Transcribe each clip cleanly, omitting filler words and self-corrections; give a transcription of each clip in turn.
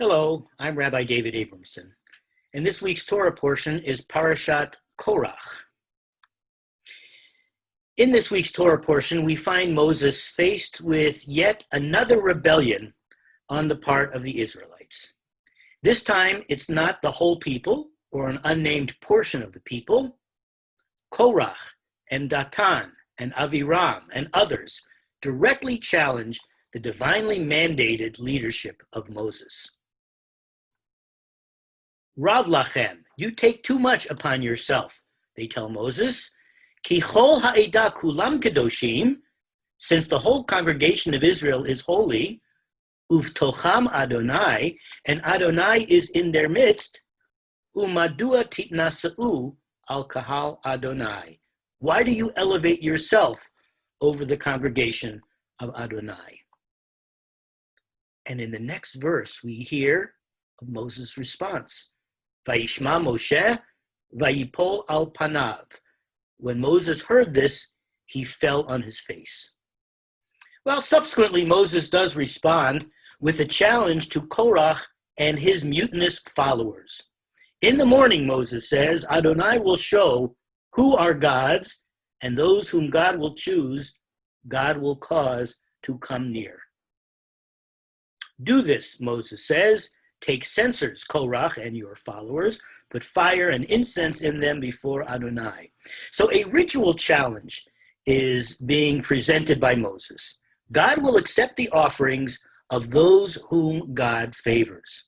Hello, I'm Rabbi David Abramson, and this week's Torah portion is Parashat Korach. In this week's Torah portion, we find Moses faced with yet another rebellion on the part of the Israelites. This time, it's not the whole people or an unnamed portion of the people. Korach and Datan and Aviram and others directly challenge the divinely mandated leadership of Moses. Rav lachem, you take too much upon yourself, they tell Moses. Ki chol ha'edah kulam kedoshim, since the whole congregation of Israel is holy, uvtocham Adonai, and Adonai is in their midst, umadua titnasa'u al kahal Adonai. Why do you elevate yourself over the congregation of Adonai? And in the next verse, we hear of Moses' response. Vayishma Moshe, vayipol al panav. When Moses heard this, he fell on his face. Well, subsequently, Moses does respond with a challenge to Korach and his mutinous followers. In the morning, Moses says, Adonai will show who are gods, and those whom God will choose, God will cause to come near. Do this, Moses says. Take censers, Korach and your followers, put fire and incense in them before Adonai. So a ritual challenge is being presented by Moses. God will accept the offerings of those whom God favors.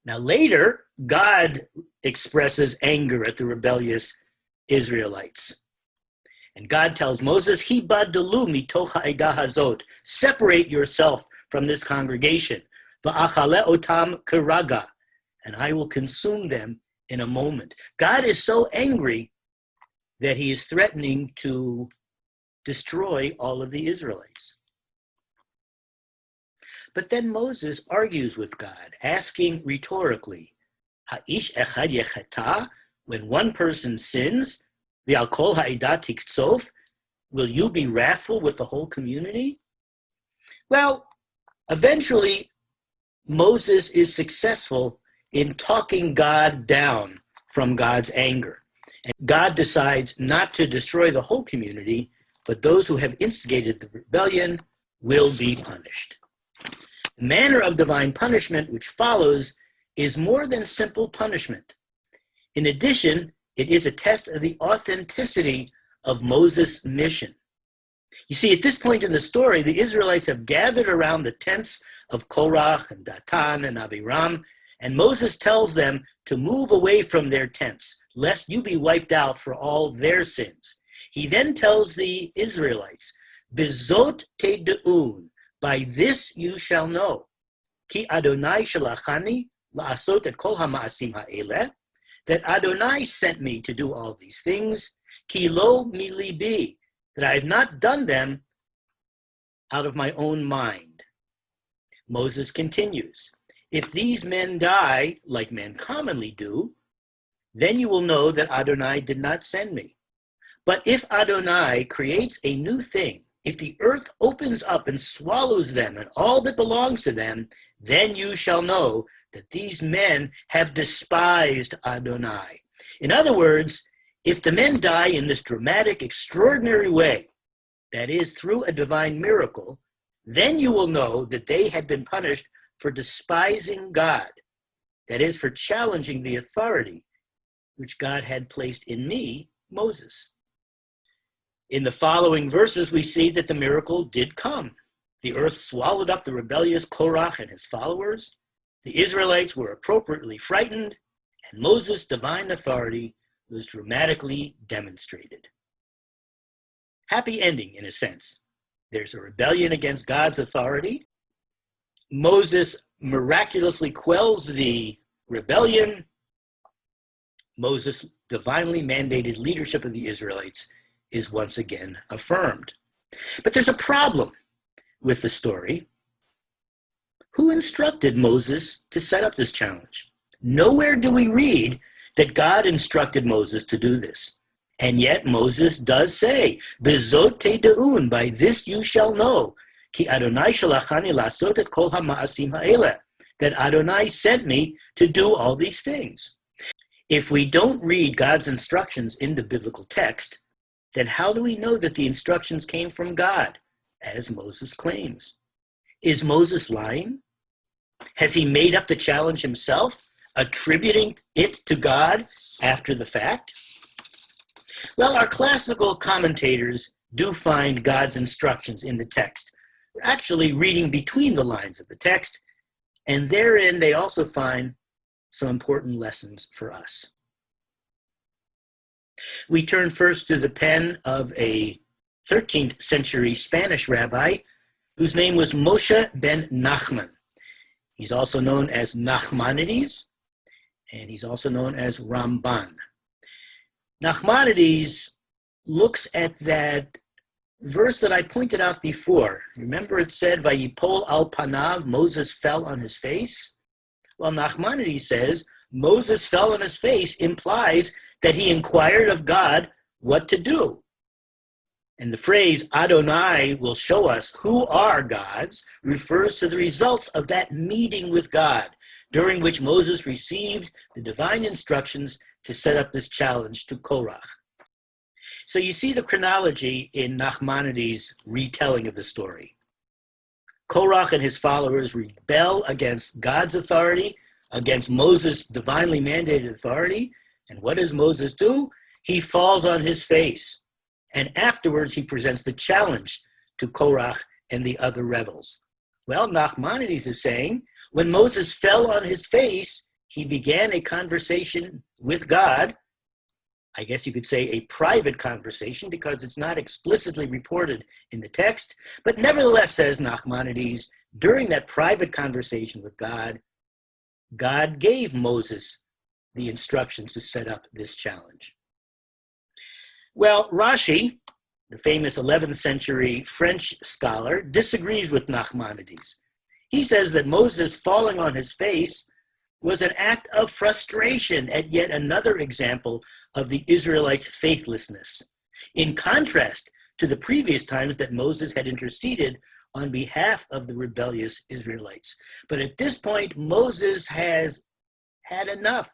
Now later, God expresses anger at the rebellious Israelites. And God tells Moses, Hibadalu mitoch ha'edah hazot, separate yourself from this congregation. Va'achale otam keraga, and I will consume them in a moment. God is so angry that he is threatening to destroy all of the Israelites. But then Moses argues with God, asking rhetorically, Ha'ish echad yechata, when one person sins, v'al kol ha'edah tiktsof, will you be wrathful with the whole community? Well, eventually, Moses is successful in talking God down from God's anger. And God decides not to destroy the whole community, but those who have instigated the rebellion will be punished. The manner of divine punishment which follows is more than simple punishment. In addition, it is a test of the authenticity of Moses' mission. You see, at this point in the story, the Israelites have gathered around the tents of Korach and Datan and Aviram, and Moses tells them to move away from their tents, lest you be wiped out for all their sins. He then tells the Israelites, Bezot te'de'un, by this you shall know, Ki Adonai shalachani la'asot et kol ha'ma'asim ha'eleh, that Adonai sent me to do all these things, Ki lo milibi, that I have not done them out of my own mind. Moses continues, if these men die, like men commonly do, then you will know that Adonai did not send me. But if Adonai creates a new thing, if the earth opens up and swallows them and all that belongs to them, then you shall know that these men have despised Adonai. In other words, if the men die in this dramatic, extraordinary way, that is, through a divine miracle, then you will know that they had been punished for despising God, that is, for challenging the authority which God had placed in me, Moses. In the following verses, we see that the miracle did come. The earth swallowed up the rebellious Korach and his followers. The Israelites were appropriately frightened, and Moses' divine authority was dramatically demonstrated. Happy ending, in a sense. There's a rebellion against God's authority. Moses miraculously quells the rebellion. Moses' divinely mandated leadership of the Israelites is once again affirmed. But there's a problem with the story. Who instructed Moses to set up this challenge? Nowhere do we read that God instructed Moses to do this. And yet Moses does say, Bezot te'de'un, by this you shall know, Ki Adonai shalachani lasot et kol ha'ma'asim ha'eleh, that Adonai sent me to do all these things. If we don't read God's instructions in the biblical text, then how do we know that the instructions came from God, as Moses claims? Is Moses lying? Has he made up the challenge himself, attributing it to God after the fact? Well, our classical commentators do find God's instructions in the text. They're actually reading between the lines of the text, and therein they also find some important lessons for us. We turn first to the pen of a 13th century Spanish rabbi whose name was Moshe ben Nachman. He's also known as Nachmanides, and he's also known as Ramban. Nachmanides looks at that verse that I pointed out before. Remember it said, Vayipol al panav, Moses fell on his face? Well, Nachmanides says, Moses fell on his face implies that he inquired of God what to do. And the phrase Adonai will show us who are gods refers to the results of that meeting with God, during which Moses received the divine instructions to set up this challenge to Korach. So you see the chronology in Nachmanides' retelling of the story. Korach and his followers rebel against God's authority, against Moses' divinely mandated authority. And what does Moses do? He falls on his face. And afterwards, he presents the challenge to Korach and the other rebels. Well, Nachmanides is saying, when Moses fell on his face, he began a conversation with God. I guess you could say a private conversation because it's not explicitly reported in the text. But nevertheless, says Nachmanides, during that private conversation with God, God gave Moses the instructions to set up this challenge. Well, Rashi, the famous 11th century French scholar, disagrees with Nachmanides. He says that Moses falling on his face was an act of frustration at yet another example of the Israelites' faithlessness, in contrast to the previous times that Moses had interceded on behalf of the rebellious Israelites. But at this point, Moses has had enough.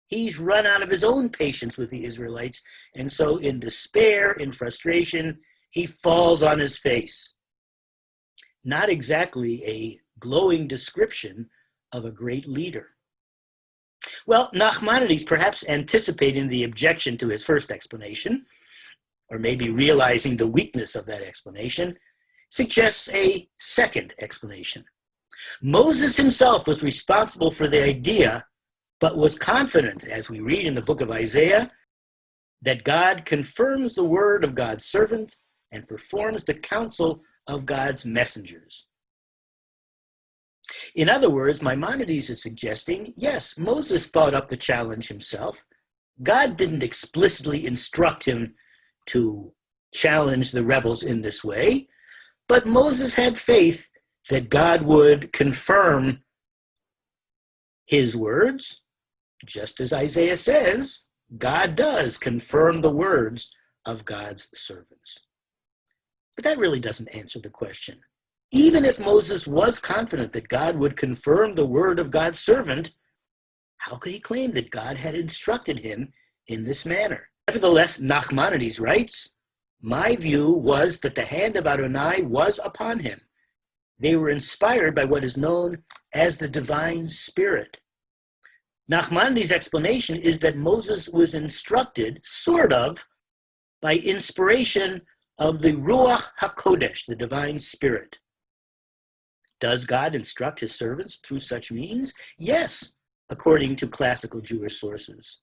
He's run out of his own patience with the Israelites, and so in despair, in frustration, he falls on his face. Not exactly a glowing description of a great leader. Well, Nachmanides, perhaps anticipating the objection to his first explanation, or maybe realizing the weakness of that explanation, suggests a second explanation. Moses himself was responsible for the idea, but was confident, as we read in the book of Isaiah, that God confirms the word of God's servant and performs the counsel of God's messengers. In other words, Maimonides is suggesting, yes, Moses thought up the challenge himself. God didn't explicitly instruct him to challenge the rebels in this way, but Moses had faith that God would confirm his words, just as Isaiah says, God does confirm the words of God's servants. But that really doesn't answer the question. Even if Moses was confident that God would confirm the word of God's servant, how could he claim that God had instructed him in this manner? Nevertheless, Nachmanides writes, my view was that the hand of Adonai was upon him. They were inspired by what is known as the divine spirit. Nachmanides' explanation is that Moses was instructed, sort of, by inspiration of the Ruach HaKodesh, the divine spirit. Does God instruct his servants through such means? Yes, according to classical Jewish sources.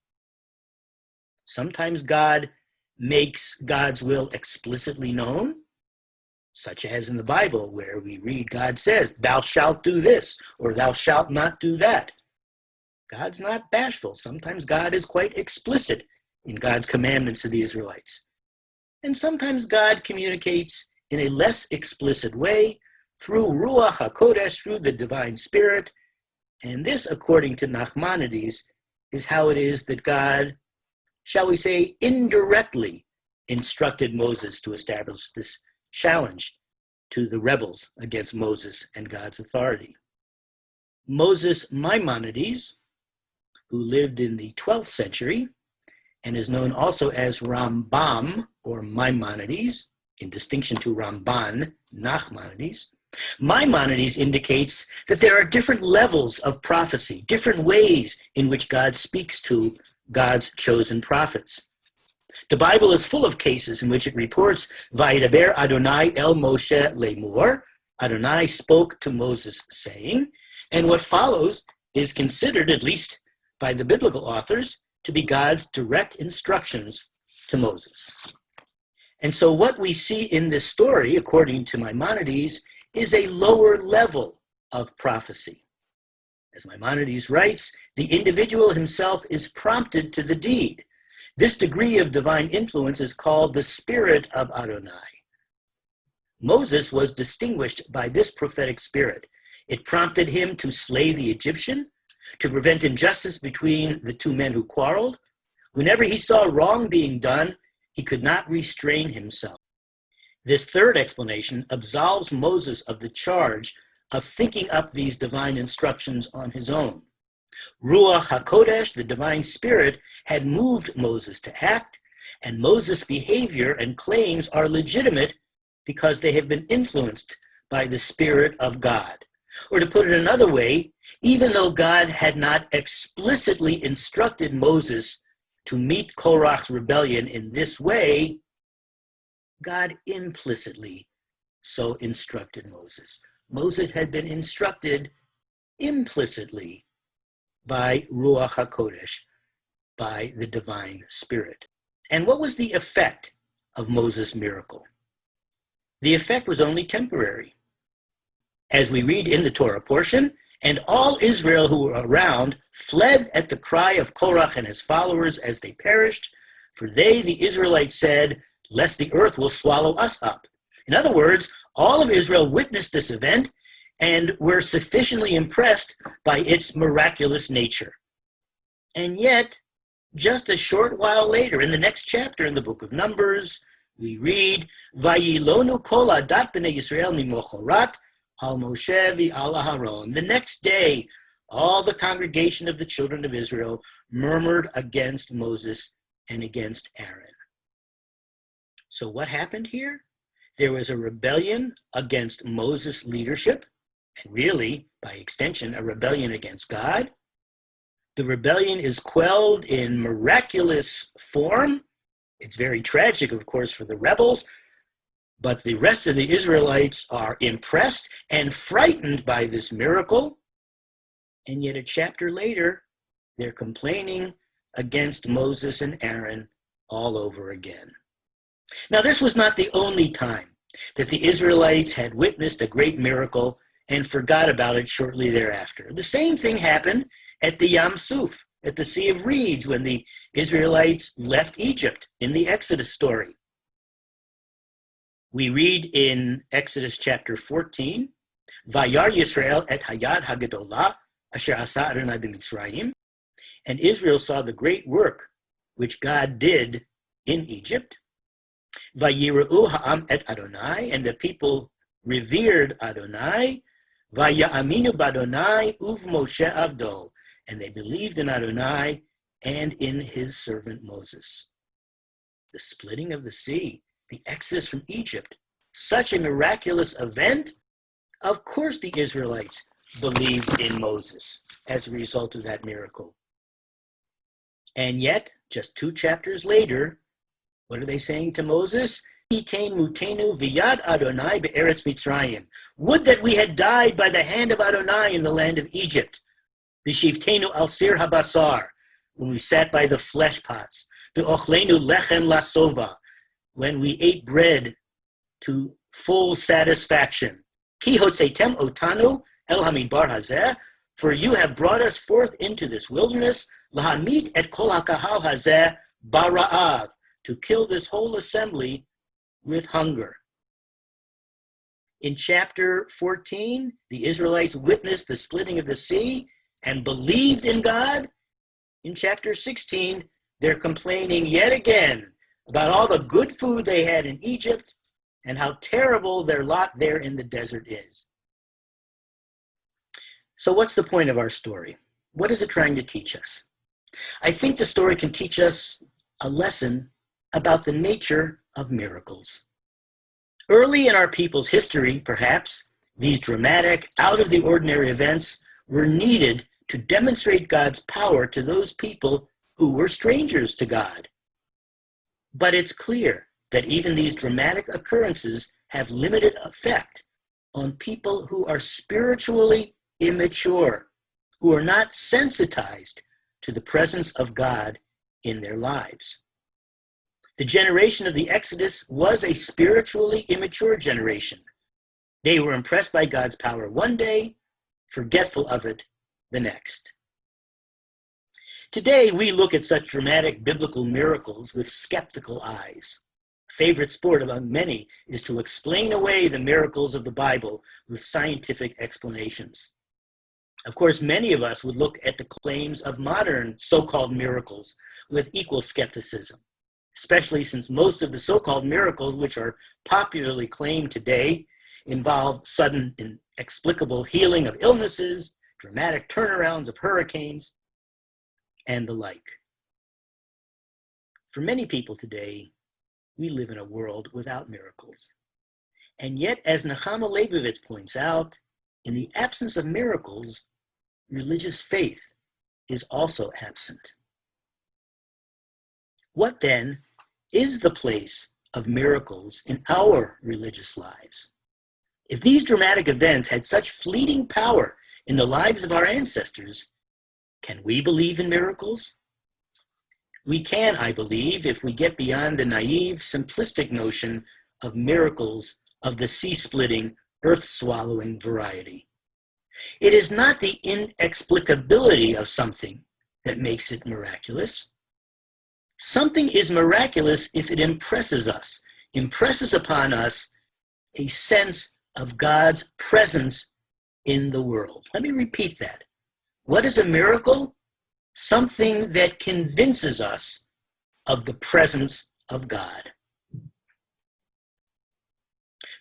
Sometimes God makes God's will explicitly known, such as in the Bible, where we read God says, thou shalt do this, or thou shalt not do that. God's not bashful. Sometimes God is quite explicit in God's commandments to the Israelites. And sometimes God communicates in a less explicit way through Ruach HaKodesh, through the divine spirit. And this, according to Nachmanides, is how it is that God, shall we say, indirectly instructed Moses to establish this challenge to the rebels against Moses and God's authority. Moses Maimonides, who lived in the 12th century and is known also as Rambam or Maimonides, in distinction to Ramban, Nachmanides. Maimonides indicates that there are different levels of prophecy, different ways in which God speaks to God's chosen prophets. The Bible is full of cases in which it reports, Vayidaber Adonai el Moshe lemur, Adonai spoke to Moses saying, and what follows is considered, at least by the biblical authors, to be God's direct instructions to Moses. And so what we see in this story, according to Maimonides, is a lower level of prophecy. As Maimonides writes, the individual himself is prompted to the deed. This degree of divine influence is called the spirit of Adonai. Moses was distinguished by this prophetic spirit. It prompted him to slay the Egyptian, to prevent injustice between the two men who quarreled. Whenever he saw wrong being done, he could not restrain himself. This third explanation absolves Moses of the charge of thinking up these divine instructions on his own. Ruach HaKodesh, the divine spirit, had moved Moses to act, and Moses' behavior and claims are legitimate because they have been influenced by the Spirit of God. Or to put it another way, even though God had not explicitly instructed Moses to meet Korach's rebellion in this way, God implicitly so instructed Moses. Moses had been instructed implicitly by Ruach HaKodesh, by the divine spirit. And what was the effect of Moses' miracle? The effect was only temporary. As we read in the Torah portion, and all Israel who were around fled at the cry of Korach and his followers as they perished, for they, the Israelites, said, lest the earth will swallow us up. In other words, all of Israel witnessed this event and were sufficiently impressed by its miraculous nature. And yet, just a short while later, in the next chapter in the book of Numbers, we read, Vayilonu kol adat b'nei Yisrael mimochorat al Moshe v'al Aharon. The next day, all the congregation of the children of Israel murmured against Moses and against Aaron. So what happened here? There was a rebellion against Moses' leadership, and really, by extension, a rebellion against God. The rebellion is quelled in miraculous form. It's very tragic, of course, for the rebels, but the rest of the Israelites are impressed and frightened by this miracle. And yet a chapter later, they're complaining against Moses and Aaron all over again. Now, this was not the only time that the Israelites had witnessed a great miracle and forgot about it shortly thereafter. The same thing happened at the Yam Suf, at the Sea of Reeds, when the Israelites left Egypt in the Exodus story. We read in Exodus chapter 14, Vayar Yisrael et hayad hagadolah asher asa Adonai b'Mitzrayim, and Israel saw the great work which God did in Egypt. Vayira'u ha'am et Adonai, and the people revered Adonai. Vaya'aminu b'Adonai uv Moshe avdo, and they believed in Adonai and in his servant Moses. The splitting of the sea, the exodus from Egypt, such a miraculous event. Of course the Israelites believed in Moses as a result of that miracle. And yet, just 2 chapters later, what are they saying to Moses? Itein mutenu v'yad Adonai be'eretz Mitzrayim. Would that we had died by the hand of Adonai in the land of Egypt. V'shivtenu al sir habasar, when we sat by the flesh pots. V'ochlenu lechem lasova, when we ate bread to full satisfaction. Ki hotzetem otanu el hamidbar hazeh, for you have brought us forth into this wilderness, lahamid et kol hakahal hazeh bara'av, to kill this whole assembly with hunger. In chapter 14, the Israelites witnessed the splitting of the sea and believed in God. In chapter 16, they're complaining yet again about all the good food they had in Egypt and how terrible their lot there in the desert is. So what's the point of our story? What is it trying to teach us? I think the story can teach us a lesson about the nature of miracles. Early in our people's history, perhaps, these dramatic, out-of-the-ordinary events were needed to demonstrate God's power to those people who were strangers to God. But it's clear that even these dramatic occurrences have limited effect on people who are spiritually immature, who are not sensitized to the presence of God in their lives. The generation of the Exodus was a spiritually immature generation. They were impressed by God's power one day, forgetful of it the next. Today, we look at such dramatic biblical miracles with skeptical eyes. A favorite sport among many is to explain away the miracles of the Bible with scientific explanations. Of course, many of us would look at the claims of modern so-called miracles with equal skepticism, especially since most of the so-called miracles which are popularly claimed today involve sudden inexplicable healing of illnesses, dramatic turnarounds of hurricanes, and the like. For many people today, we live in a world without miracles. And yet, as Nechama Leibovitz points out, in the absence of miracles, religious faith is also absent. What then is the place of miracles in our religious lives? If these dramatic events had such fleeting power in the lives of our ancestors, can we believe in miracles? We can, I believe, if we get beyond the naive, simplistic notion of miracles of the sea-splitting, earth-swallowing variety. It is not the inexplicability of something that makes it miraculous. Something is miraculous if it impresses upon us a sense of God's presence in the world. Let me repeat that. What is a miracle? Something that convinces us of the presence of God.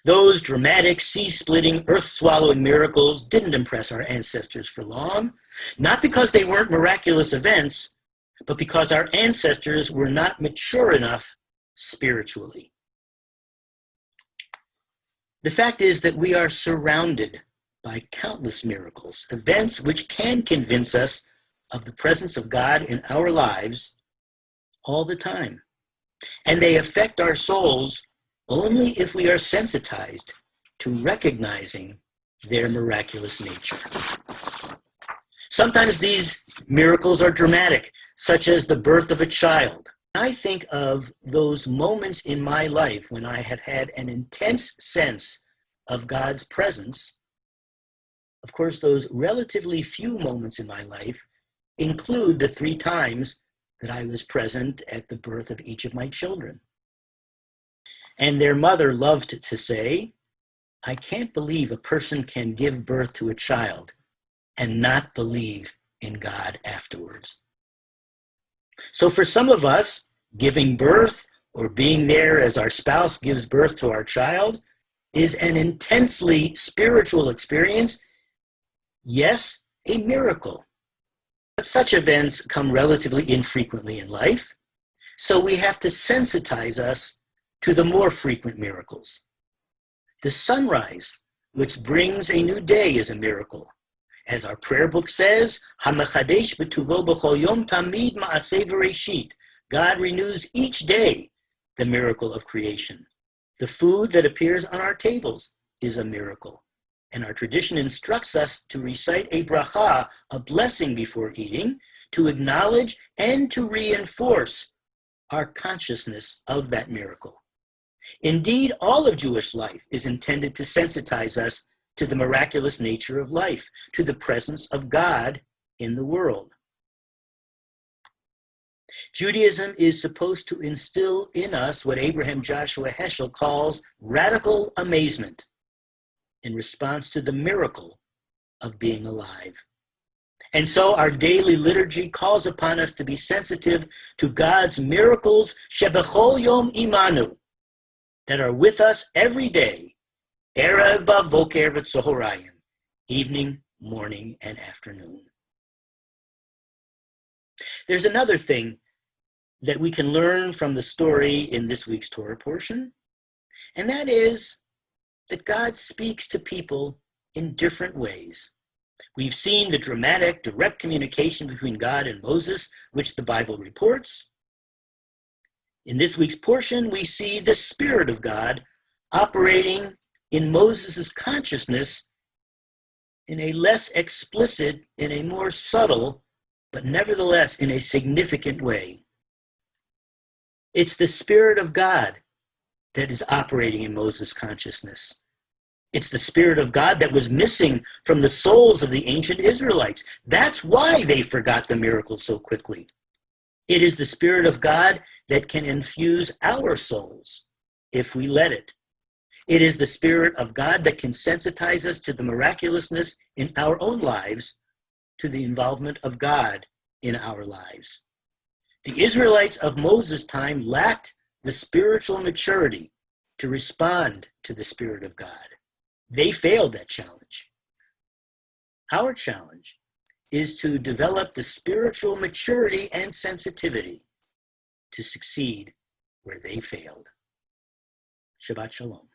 Those dramatic, sea-splitting, earth-swallowing miracles didn't impress our ancestors for long, not because they weren't miraculous events, but because our ancestors were not mature enough spiritually. The fact is that we are surrounded by countless miracles, events which can convince us of the presence of God in our lives all the time. And they affect our souls only if we are sensitized to recognizing their miraculous nature. Sometimes these miracles are dramatic, such as the birth of a child. I think of those moments in my life when I have had an intense sense of God's presence. Of course, those relatively few moments in my life include the 3 times that I was present at the birth of each of my children. And their mother loved to say, I can't believe a person can give birth to a child and not believe in God afterwards. So for some of us, giving birth or being there as our spouse gives birth to our child is an intensely spiritual experience. Yes, a miracle. But such events come relatively infrequently in life, so we have to sensitize us to the more frequent miracles. The sunrise, which brings a new day, is a miracle. As our prayer book says, HaMechadesh b'tuvo b'chol yom tamid ma'aseh v'reishit. God renews each day the miracle of creation. The food that appears on our tables is a miracle. And our tradition instructs us to recite a bracha, a blessing before eating, to acknowledge and to reinforce our consciousness of that miracle. Indeed, all of Jewish life is intended to sensitize us to the miraculous nature of life, to the presence of God in the world. Judaism is supposed to instill in us what Abraham Joshua Heschel calls radical amazement in response to the miracle of being alive. And so our daily liturgy calls upon us to be sensitive to God's miracles, shebechol yom imanu, that are with us every day, erev v'voker v'tzohorayim, evening morning and afternoon. There's another thing that we can learn from the story in this week's Torah portion, and that is that God speaks to people in different ways. We've seen the dramatic, direct communication between God and Moses, which the Bible reports. In this week's portion, we see the Spirit of God operating in Moses' consciousness in a less explicit, in a more subtle, but nevertheless in a significant way. It's the Spirit of God that is operating in Moses' consciousness. It's the Spirit of God that was missing from the souls of the ancient Israelites. That's why they forgot the miracle so quickly. It is the Spirit of God that can infuse our souls if we let it. It is the Spirit of God that can sensitize us to the miraculousness in our own lives, to the involvement of God in our lives. The Israelites of Moses' time lacked the spiritual maturity to respond to the Spirit of God. They failed that challenge. Our challenge is to develop the spiritual maturity and sensitivity to succeed where they failed. Shabbat Shalom.